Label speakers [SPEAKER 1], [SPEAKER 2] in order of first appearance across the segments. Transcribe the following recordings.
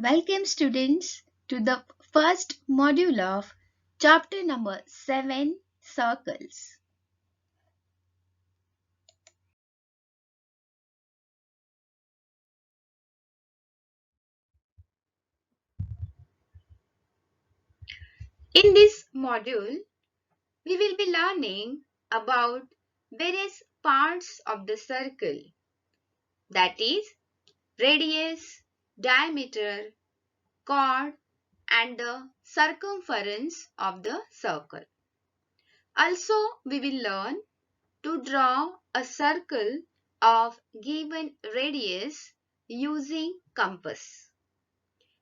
[SPEAKER 1] Welcome students to the first module of chapter number 7 Circles. In this module, we will be learning about various parts of the circle, that is radius, diameter, chord and the circumference of the circle. Also, we will learn to draw a circle of given radius using compass.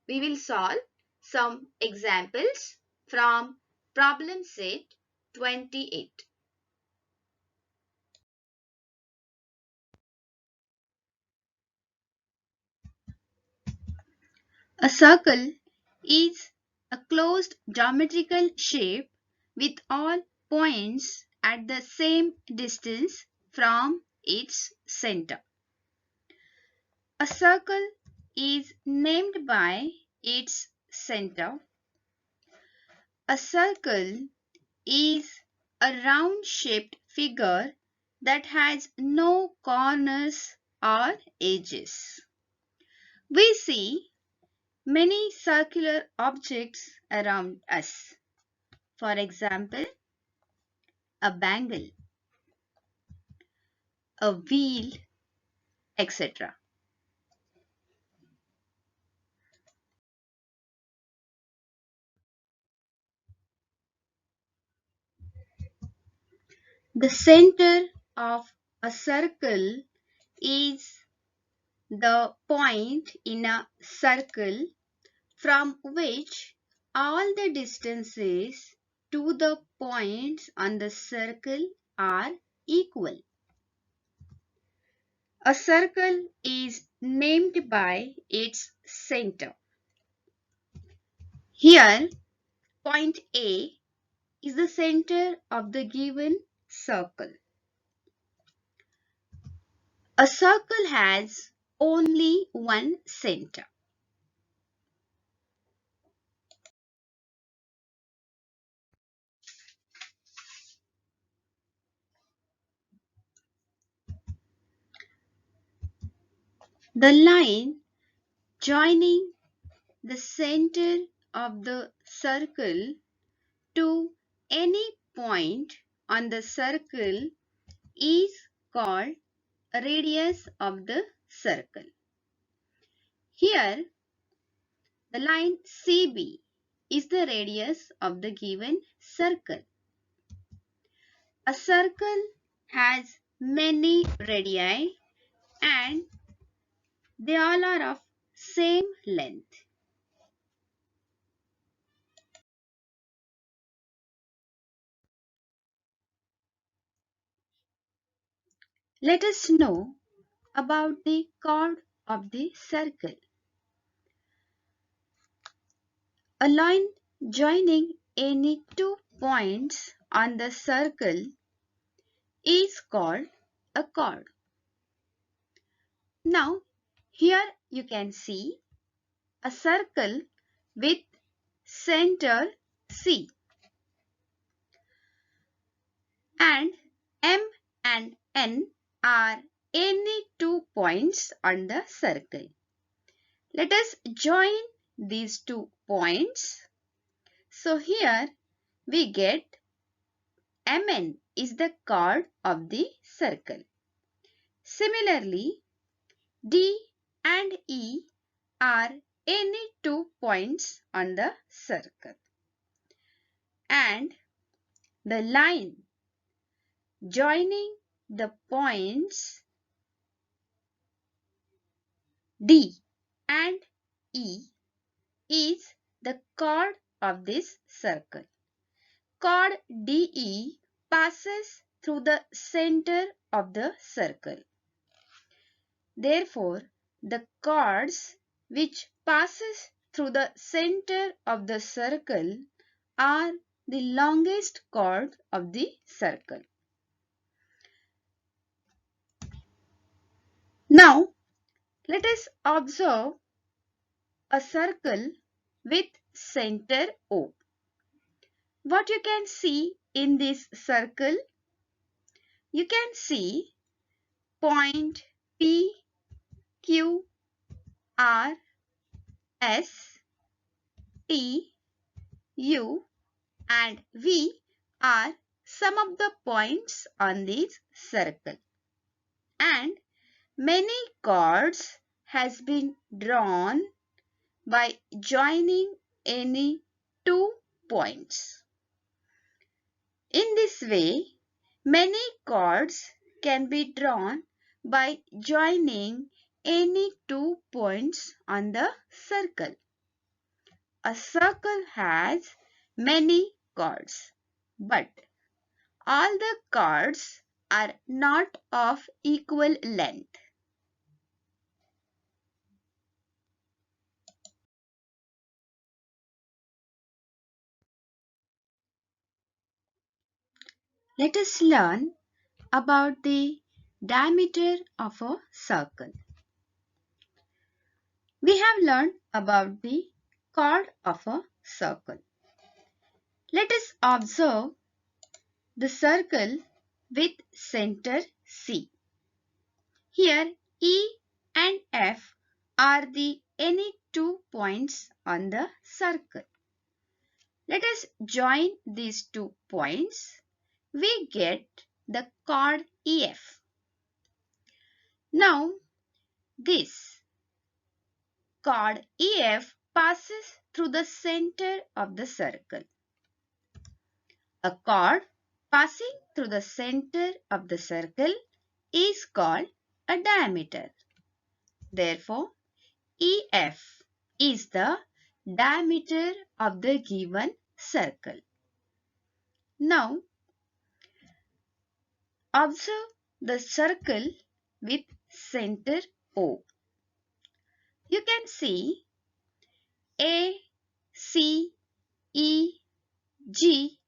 [SPEAKER 1] We will solve some examples from problem set 28. A circle is a closed geometrical shape with all points at the same distance from its center. A circle is named by its center. A circle is a round-shaped figure that has no corners or edges. We see many circular objects around us. For example, a bangle, a wheel, etc. The center of a circle is the point in a circle from which all the distances to the points on the circle are equal. A circle is named by its center. Here, point A is the center of the given circle. A circle has only one center. The line joining the center of the circle to any point on the circle is called a radius of the circle. Here, the line CB is the radius of the given circle. A circle has many radii and they all are of same length. Let us know about the chord of the circle. A line joining any two points on the circle is called a chord. Now, here you can see a circle with center C and M and N are any two points on the circle. Let us join these 2 points. So here we get MN is the chord of the circle. Similarly, D and E are any 2 points on the circle. And the line joining the points D and E is the chord of this circle. Chord DE passes through the center of the circle. Therefore, the chords which passes through the center of the circle are the longest chord of the circle. Now, let us observe a circle with center O. What you can see in this circle? You can see point P, Q, R, S, T, U and V are some of the points on this circle. And many chords has been drawn by joining any two points. In this way, many chords can be drawn by joining any two points on the circle. A circle has many chords, but all the chords are not of equal length. Let us learn about the diameter of a circle. We have learned about the chord of a circle. Let us observe the circle with center C. Here E and F are the any two points on the circle. Let us join these 2 points. We get the chord EF. Now this chord EF passes through the center of the circle. A chord passing through the center of the circle is called a diameter. Therefore, EF is the diameter of the given circle. Now, observe the circle with center O. You can see A, C, E, G,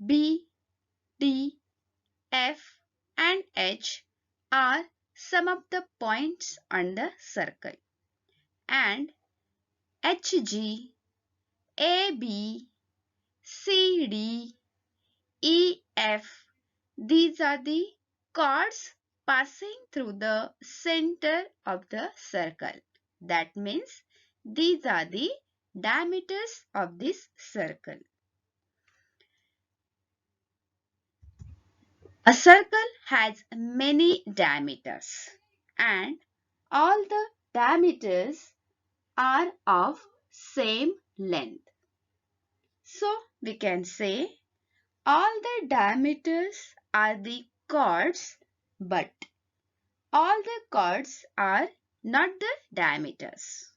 [SPEAKER 1] B, D, F and H are some of the points on the circle, and HG, AB, CD, EF, these are the chords passing through the center of the circle. That means these are the diameters of this circle. A circle has many diameters and all the diameters are of same length. So we can say all the diameters are the chords, but all the chords are not the diameters.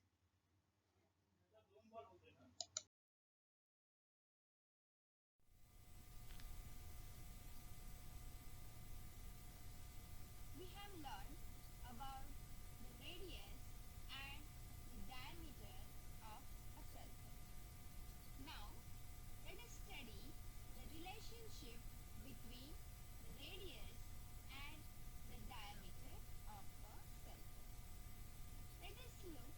[SPEAKER 1] We have learned about the radius and the diameter of a circle. Now, let us study the relationship between the radius and the diameter of a circle. Let us look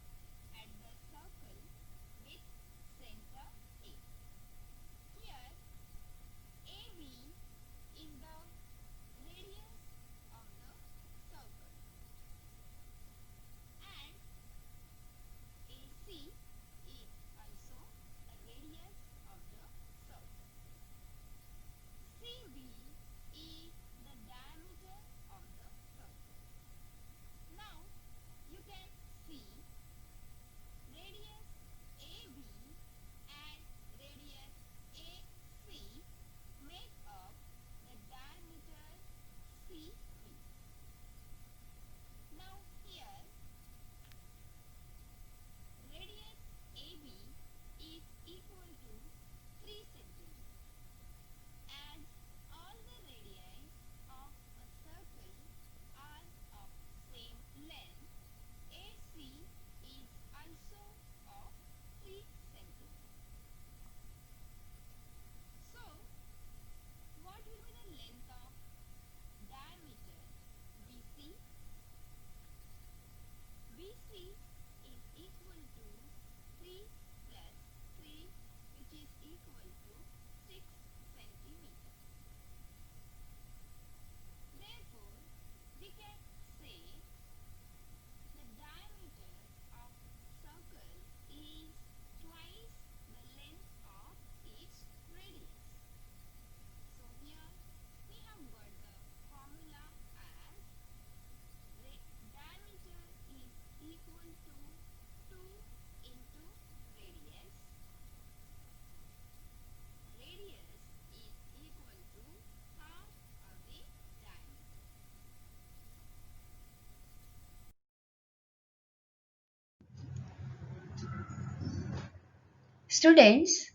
[SPEAKER 1] Students,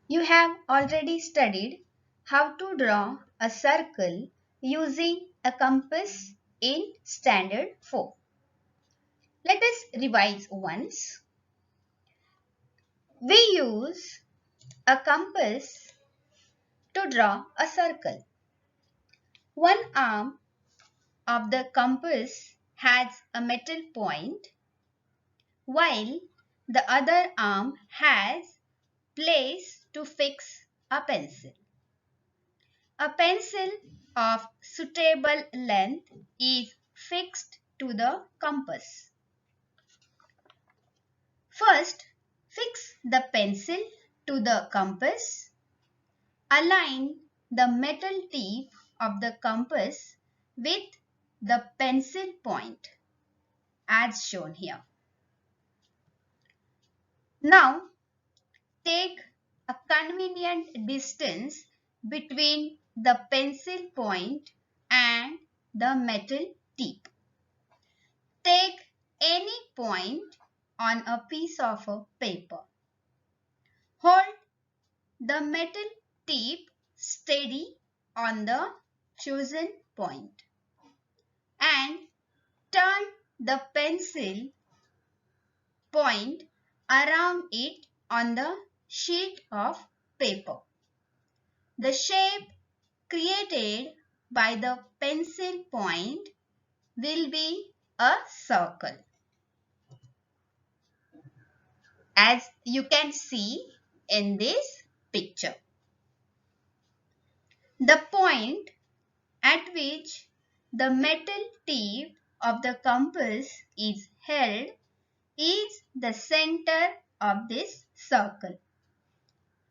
[SPEAKER 1] you have already studied how to draw a circle using a compass in Standard 4. Let us revise once. We use a compass to draw a circle. One arm of the compass has a metal point, while the other arm has place to fix a pencil. A pencil of suitable length is fixed to the compass. First, fix the pencil to the compass. Align the metal tip of the compass with the pencil point as shown here. Now, take a convenient distance between the pencil point and the metal tip. Take any point on a piece of paper. Hold the metal tip steady on the chosen point and turn the pencil point around it on the sheet of paper. The shape created by the pencil point will be a circle. As you can see in this picture. The point at which the metal tip of the compass is held is the center of this circle.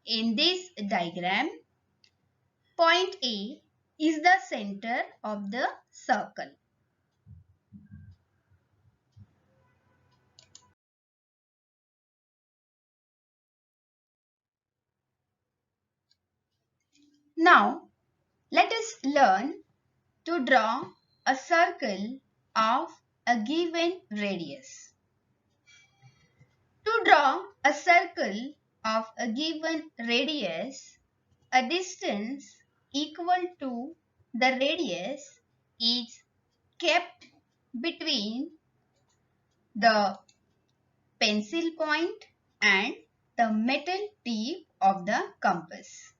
[SPEAKER 1] In this diagram, point A is the center of the circle. Now, let us learn to draw a circle of a given radius. To draw a circle of a given radius, a distance equal to the radius is kept between the pencil point and the metal tip of the compass.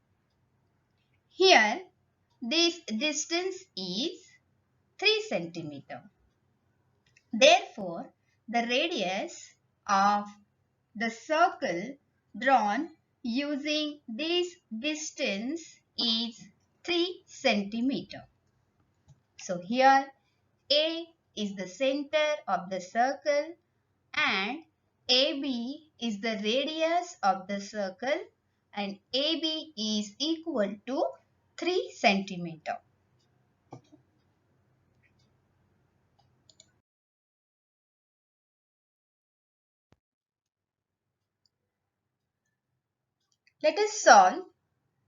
[SPEAKER 1] Here, this distance is 3 cm. Therefore, the radius of the circle drawn using this distance is 3 cm. So here A is the center of the circle and AB is the radius of the circle and AB is equal to 3 cm. Let us solve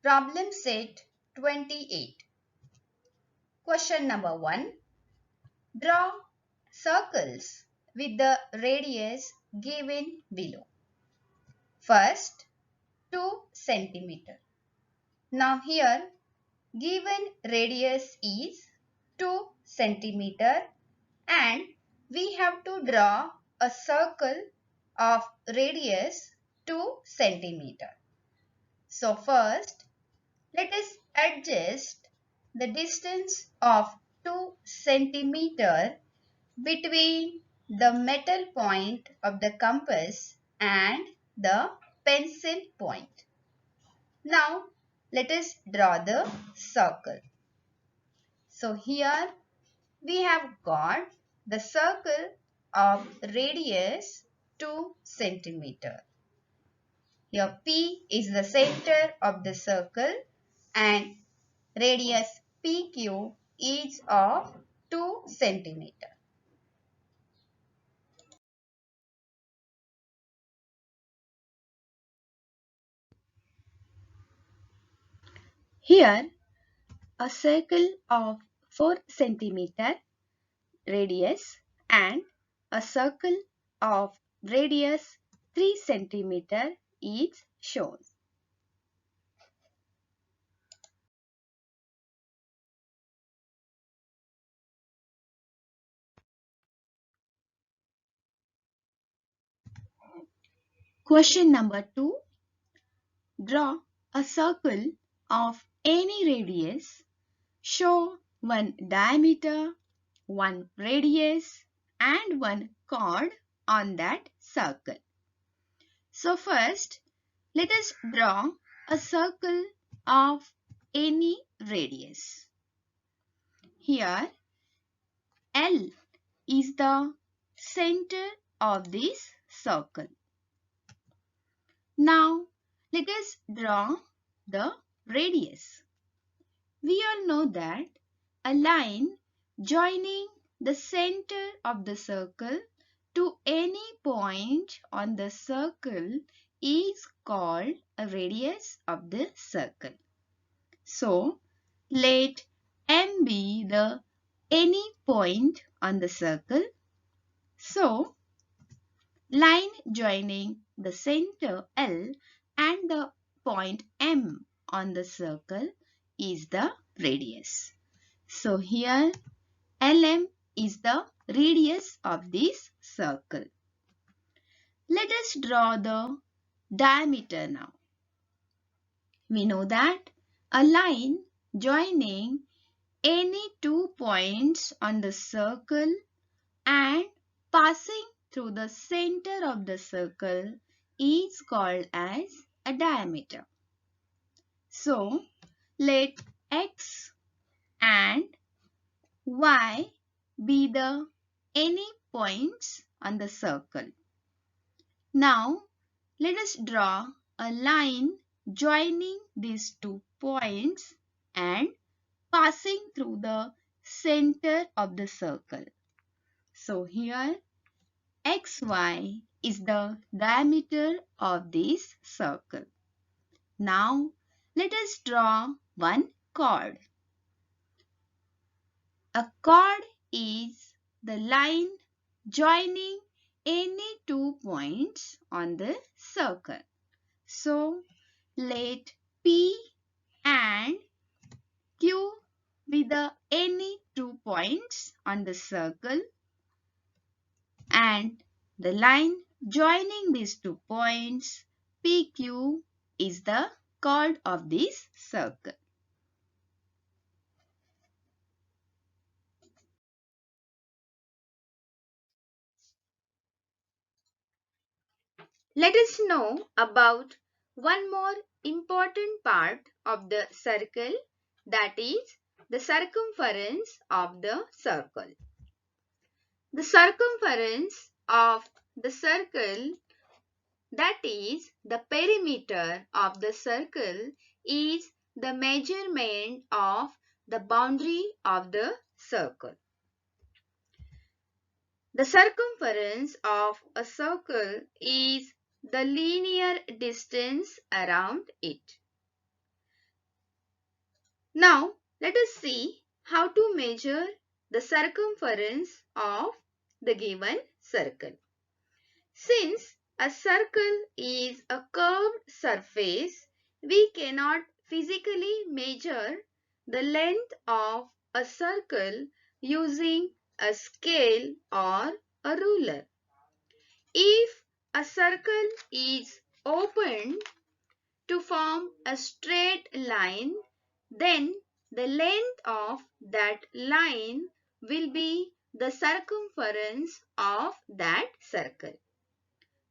[SPEAKER 1] problem set 28. Question number 1. Draw circles with the radius given below. First, 2 cm. Now here, given radius is 2 cm and we have to draw a circle of radius 2 cm. So first, let us adjust the distance of 2 cm between the metal point of the compass and the pencil point. Now, let us draw the circle. So here we have got the circle of radius 2 cm. Here P is the center of the circle and radius PQ is of 2 cm. Here a circle of 4 cm radius and a circle of radius 3 cm is shown. Question number 2. Draw a circle of any radius. Show one diameter, one radius and one chord on that circle. So first, let us draw a circle of any radius. Here, L is the center of this circle. Now, let us draw the radius. We all know that a line joining the center of the circle to any point on the circle is called a radius of the circle. So, let M be the any point on the circle. So, line joining the center L and the point M on the circle is the radius. So here LM is the radius of this circle. Let us draw the diameter now. We know that a line joining any two points on the circle and passing through the center of the circle is called as a diameter. So, let X and Y be the any points on the circle. Now, let us draw a line joining these 2 points and passing through the center of the circle. So, here XY is the diameter of this circle. Now, let us draw one chord. A chord is the line joining any 2 points on the circle. So, let P and Q be the any 2 points on the circle and the line joining these 2 points PQ is the chord of this circle. Let us know about one more important part of the circle, that is the circumference of the circle. The circumference of the circle, that is the perimeter of the circle, is the measurement of the boundary of the circle. The circumference of a circle is the linear distance around it. Now, let us see how to measure the circumference of the given circle. Since a circle is a curved surface, we cannot physically measure the length of a circle using a scale or a ruler. If a circle is opened to form a straight line, then the length of that line will be the circumference of that circle.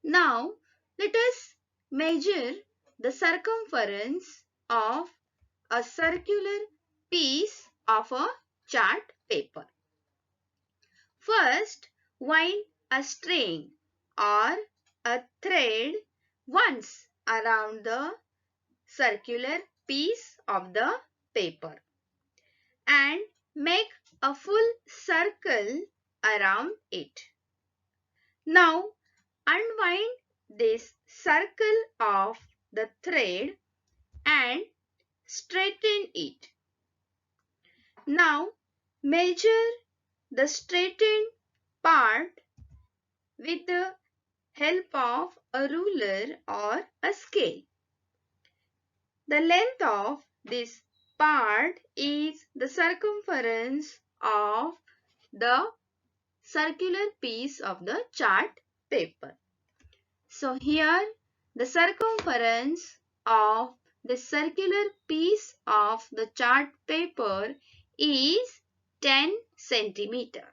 [SPEAKER 1] Now, let us measure the circumference of a circular piece of a chart paper. First, wind a string or a thread once around the circular piece of the paper and make a full circle around it. Now, unwind this circle of the thread and straighten it. Now, measure the straightened part with the help of a ruler or a scale. The length of this part is the circumference of the circular piece of the chart paper. So here the circumference of the circular piece of the chart paper is 10 centimeter.